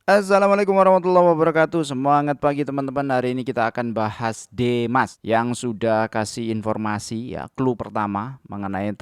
Assalamualaikum warahmatullahi wabarakatuh. Semangat pagi teman-teman. Hari ini kita akan bahas Demas yang sudah kasih informasi ya, clue pertama mengenai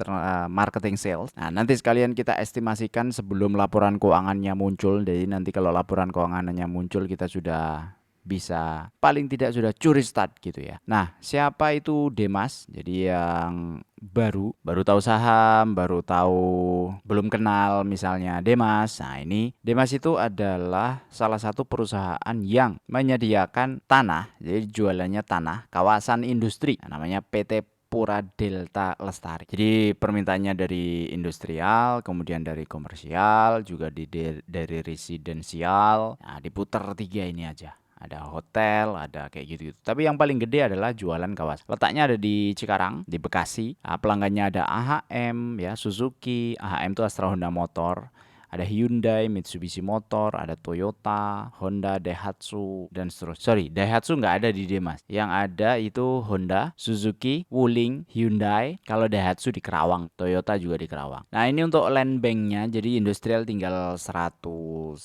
marketing sales. Nah, nanti sekalian kita estimasikan sebelum laporan keuangannya muncul. Jadi nanti kalau laporan keuangannya muncul kita sudah bisa paling tidak sudah curi start gitu ya. Nah, siapa itu Demas? Jadi yang baru tahu saham, baru tahu belum kenal misalnya Demas. Nah, ini Demas itu adalah salah satu perusahaan yang menyediakan tanah, jadi jualannya tanah, kawasan industri. Nah, namanya PT Pura Delta Lestari. Jadi permintaannya dari industrial, kemudian dari komersial, juga dari residensial. Nah, diputar tiga ini aja. Ada hotel, ada kayak gitu-gitu. Tapi yang paling gede adalah jualan kawasan. Letaknya ada di Cikarang, di Bekasi. Nah, pelanggannya ada AHM, ya Suzuki, AHM itu Astra Honda Motor. Ada Hyundai, Mitsubishi Motor, ada Toyota, Honda, Daihatsu, dan seterusnya. Sorry, Daihatsu nggak ada di Demas. Yang ada itu Honda, Suzuki, Wuling, Hyundai. Kalau Daihatsu di Kerawang, Toyota juga di Kerawang. Nah, ini untuk land banknya, jadi industrial tinggal 119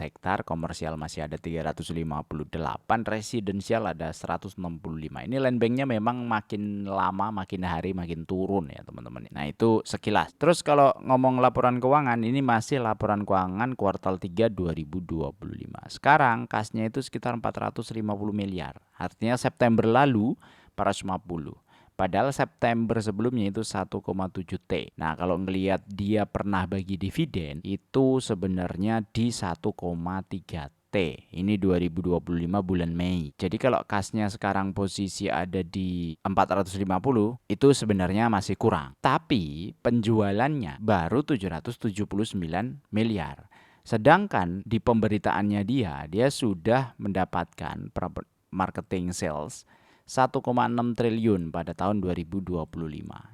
hektar, komersial masih ada 358, residensial ada 165. Ini land banknya memang makin lama, makin hari makin turun ya teman-teman. Nah, itu sekilas. Terus kalau ngomong laporan keuangan, ini masih laporan keuangan kuartal 3 2025. Sekarang kasnya itu sekitar 450 miliar. Artinya September lalu 450. Padahal September sebelumnya itu 1,7 T. Nah, kalau ngelihat dia pernah bagi dividen itu sebenarnya di 1,3 T. Ini 2025 bulan Mei. Jadi kalau kasnya sekarang posisi ada di 450 itu sebenarnya masih kurang. Tapi penjualannya baru 779 miliar. Sedangkan di pemberitaannya dia sudah mendapatkan marketing sales 1,6 triliun pada tahun 2025.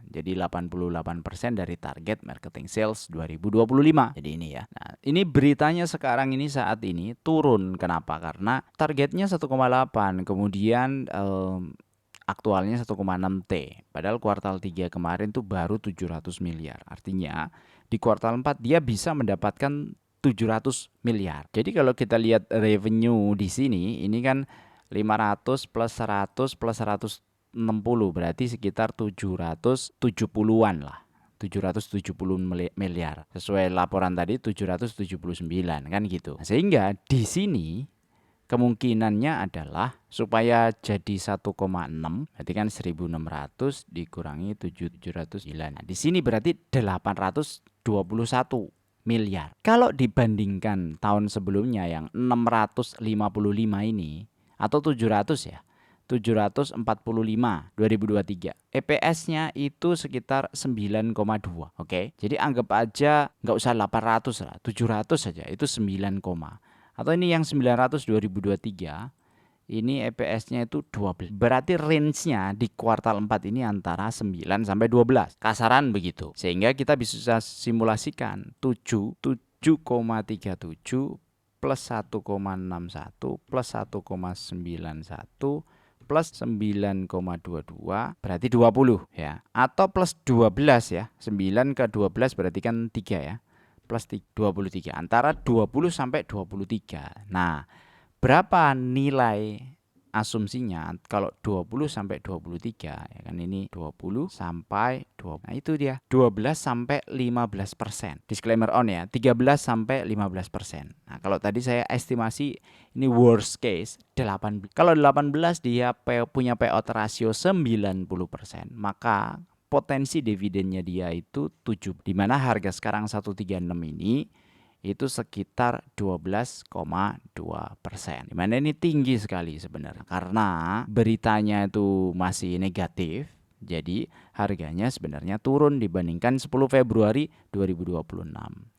Jadi 88% dari target marketing sales 2025. Jadi ini ya. Nah, ini beritanya sekarang ini saat ini turun. Kenapa? Karena targetnya 1,8, kemudian aktualnya 1,6 T. Padahal kuartal 3 kemarin tuh baru 700 miliar. Artinya di kuartal 4 dia bisa mendapatkan 700 miliar. Jadi kalau kita lihat revenue di sini, ini kan 500 plus 100 plus 160 berarti sekitar 770-an lah. 770 miliar. Sesuai laporan tadi 779 kan gitu. Nah, sehingga di sini kemungkinannya adalah supaya jadi 1,6 berarti kan 1600 dikurangi 709. Nah, di sini berarti 821 miliar. Kalau dibandingkan tahun sebelumnya yang 655 ini atau 700 ya. 745 2023. EPS-nya itu sekitar 9,2. Oke. Jadi anggap aja nggak usah 800 lah, 700 saja itu 9, atau ini yang 900 2023 ini EPS-nya itu 12. Berarti range-nya di kuartal 4 ini antara 9 sampai 12. Kasaran begitu. Sehingga kita bisa simulasikan 7,37 plus 1,61 plus 1,91 plus 9,22 berarti 20 ya. Atau plus 12 ya. 9 ke 12 berarti kan 3 ya. Plus 23. Antara 20 sampai 23. Nah, berapa nilai asumsinya kalau 20 sampai 23 ya kan, ini 20 sampai 20. Nah, itu dia 12 sampai 15%. Disclaimer on ya, 13 sampai 15%. Nah, kalau tadi saya estimasi ini worst case 18. Kalau 18 dia punya payout ratio 90%, maka potensi dividennya dia itu 7. Di mana harga sekarang 136 ini itu sekitar 12,2%. Dimana ini tinggi sekali sebenarnya karena beritanya itu masih negatif. Jadi harganya sebenarnya turun dibandingkan 10 Februari 2026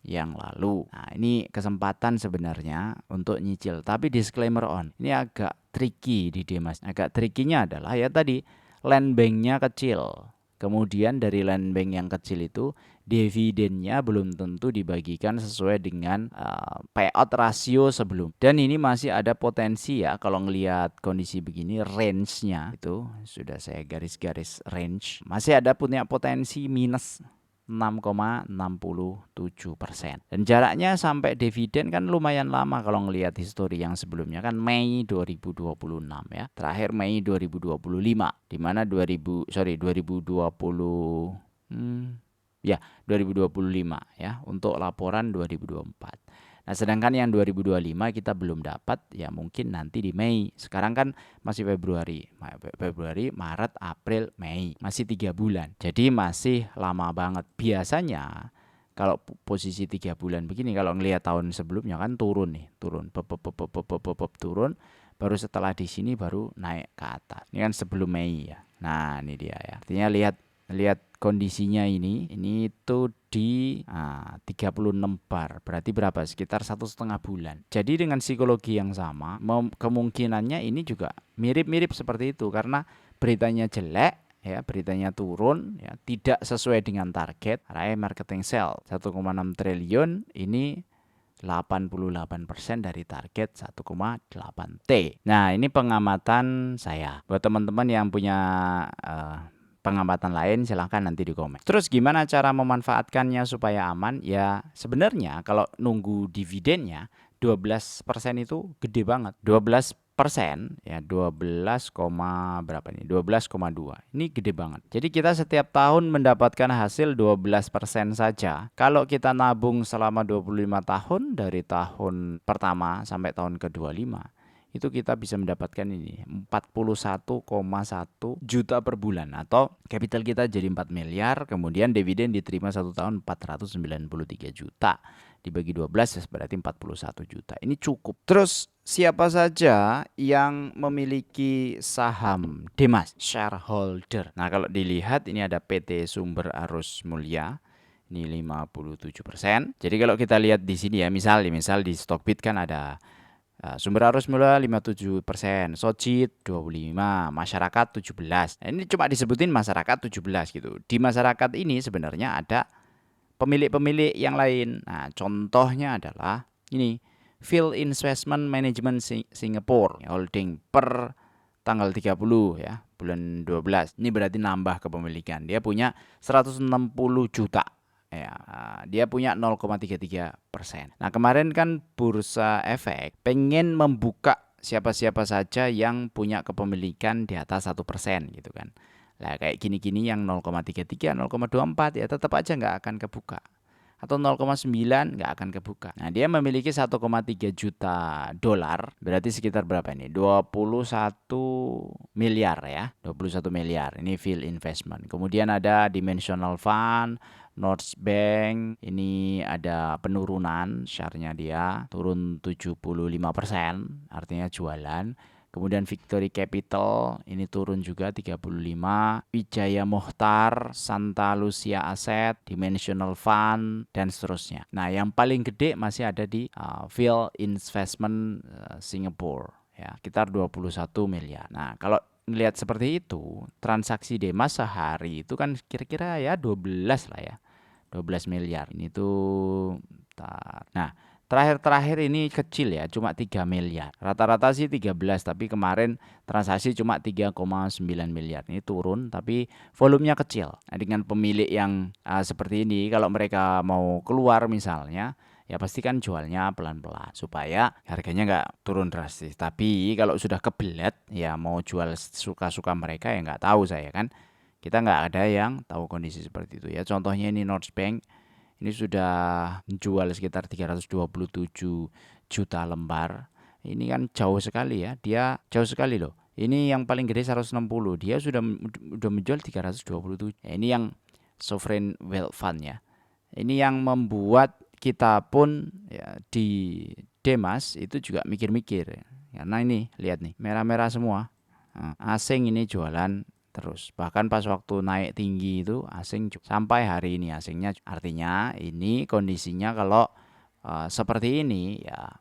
yang lalu. Nah, ini kesempatan sebenarnya untuk nyicil. Tapi disclaimer on, ini agak tricky di Demas. Agak trickynya adalah ya tadi land banknya kecil. Kemudian dari land bank yang kecil itu dividennya belum tentu dibagikan sesuai dengan payout rasio sebelum. Dan ini masih ada potensi ya kalau ngelihat kondisi begini, range-nya itu sudah saya garis-garis range. Masih ada punya potensi minus 6,67%. Dan jaraknya sampai dividen kan lumayan lama kalau ngelihat histori yang sebelumnya kan Mei 2026 ya. Terakhir Mei 2025 di mana 2025 ya untuk laporan 2024. Nah, sedangkan yang 2025 kita belum dapat ya mungkin nanti di Mei. Sekarang kan masih Februari, Maret, April, Mei. Masih 3 bulan. Jadi masih lama banget. Biasanya kalau posisi 3 bulan begini kalau ngelihat tahun sebelumnya kan turun nih, turun. Turun. Baru setelah di sini baru naik ke atas. Ini kan sebelum Mei ya. Nah, ini dia ya. Artinya lihat kondisinya ini tuh di 36 bar, berarti berapa? Sekitar 1,5 bulan. Jadi dengan psikologi yang sama, kemungkinannya ini juga mirip-mirip seperti itu karena beritanya jelek ya, beritanya turun ya, tidak sesuai dengan target. Raih marketing sale 1,6 triliun ini 88% dari target 1,8 T. Nah, ini pengamatan saya. Buat teman-teman yang punya pengamatan lain silahkan nanti di komen. Terus gimana cara memanfaatkannya supaya aman? Ya sebenarnya kalau nunggu dividennya 12% itu gede banget. 12% ya 12, berapa nih? 12,2. Ini gede banget. Jadi kita setiap tahun mendapatkan hasil 12% saja. Kalau kita nabung selama 25 tahun dari tahun pertama sampai tahun ke-25 itu kita bisa mendapatkan ini 41,1 juta per bulan atau capital kita jadi 4 miliar, kemudian dividen diterima 1 tahun 493 juta dibagi 12 berarti 41 juta. Ini cukup. Terus siapa saja yang memiliki saham Demas shareholder? Nah, kalau dilihat ini ada PT Sumber Arus Mulia ini 57%. Jadi kalau kita lihat di sini ya, misal di Stockbit kan ada Sumber Arus Mulia 57%, Sojit 25%, masyarakat 17%. Nah, ini cuma disebutin masyarakat 17 gitu. Di masyarakat ini sebenarnya ada pemilik-pemilik yang lain. Nah, contohnya adalah ini Phil Investment Management Singapore Holding per tanggal 30 ya, bulan 12. Ini berarti nambah kepemilikan. Dia punya 160 juta. Ya, dia punya 0,33%. Nah, kemarin kan Bursa Efek pengen membuka siapa-siapa saja yang punya kepemilikan di atas 1% gitu kan. Nah, kayak gini-gini yang 0,33, 0,24 ya tetap aja nggak akan kebuka. Atau 0,9 nggak akan kebuka. Nah, dia memiliki 1,3 juta dolar, berarti sekitar berapa ini? 21 miliar ya. 21 miliar. Ini Phil Investment. Kemudian ada Dimensional Fund, North Bank, ini ada penurunan, share-nya dia turun 75%, artinya jualan. Kemudian Victory Capital ini turun juga 35, Wijaya Mohtar, Santa Lucia Asset, Dimensional Fund, dan seterusnya. Nah, yang paling gede masih ada di Phil Investment Singapore ya, sekitar 21 miliar. Nah, kalau ngelihat seperti itu, transaksi Demas sehari itu kan kira-kira ya 12 lah ya. 12 miliar. Ini tuh nah, terakhir ini kecil ya, cuma 3 miliar. Rata-rata sih 13, tapi kemarin transaksi cuma 3,9 miliar. Ini turun, tapi volumenya kecil. Nah, dengan pemilik yang seperti ini, kalau mereka mau keluar misalnya, ya pasti kan jualnya pelan-pelan supaya harganya nggak turun drastis. Tapi kalau sudah kebelet, ya mau jual suka-suka mereka ya nggak tahu saya kan. Kita nggak ada yang tahu kondisi seperti itu ya. Contohnya ini North Bank, ini sudah menjual sekitar 327 juta lembar. Ini kan jauh sekali ya, dia jauh sekali loh. Ini yang paling gede 160, dia sudah menjual 327. Ya, ini yang Sovereign Wealth Fund ya. Ini yang membuat kita pun ya, di Demas itu juga mikir-mikir. Karena ini lihat nih, merah-merah semua. Asing ini jualan terus. Bahkan pas waktu naik tinggi itu asing sampai hari ini asingnya. Artinya ini kondisinya kalau seperti ini ya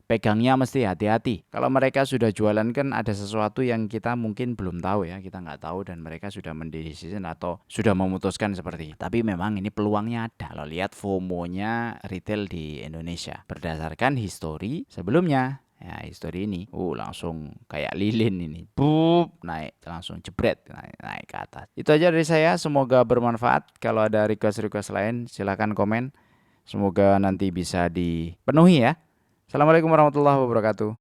pegangnya mesti hati-hati. Kalau mereka sudah jualan kan ada sesuatu yang kita mungkin belum tahu ya, kita nggak tahu dan mereka sudah mendecision atau sudah memutuskan seperti itu. Tapi memang ini peluangnya ada. Kalau lihat FOMO-nya retail di Indonesia berdasarkan histori sebelumnya. Ya, history ini, langsung kayak lilin ini, bup, naik, langsung jebret, naik ke atas. Itu aja dari saya, semoga bermanfaat. Kalau ada request-request lain, silahkan komen. Semoga nanti bisa dipenuhi ya. Assalamualaikum warahmatullahi wabarakatuh.